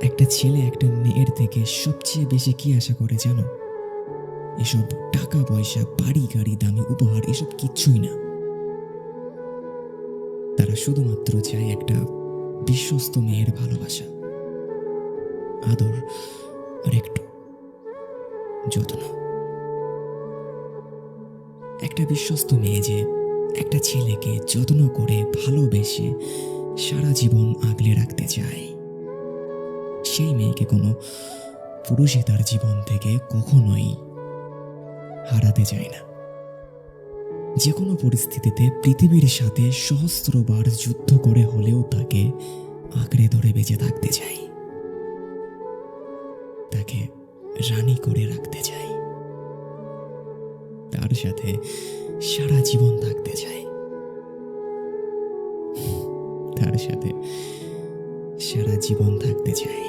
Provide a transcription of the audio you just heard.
একটা ছেলে একটা মেয়ের থেকে সবচেয়ে বেশি কি আশা করে জানো? এসব টাকা পয়সা, বাড়ি গাড়ি, দামি উপহার এসব কিচ্ছুই না। তারা শুধুমাত্র চায় একটা বিশ্বস্ত মেয়ের ভালোবাসা, আদর আর একটু যত্ন। একটা বিশ্বস্ত মেয়ে যে একটা ছেলেকে যত্ন করে ভালোবেসে সারা জীবন আগলে রাখতে চায়, সেই মেয়েকে কোনো পুরুষই তার জীবন থেকে কখনোই হারাতে চায় না। যে কোনো পরিস্থিতিতে পৃথিবীর সাথে সহস্রবার যুদ্ধ করে হলেও তাকে আঁকড়ে ধরে বেঁচে থাকতে চাই, তাকে রানী করে রাখতে চাই, তার সাথে সারা জীবন থাকতে চাই, তার সাথে সারা জীবন থাকতে চাই।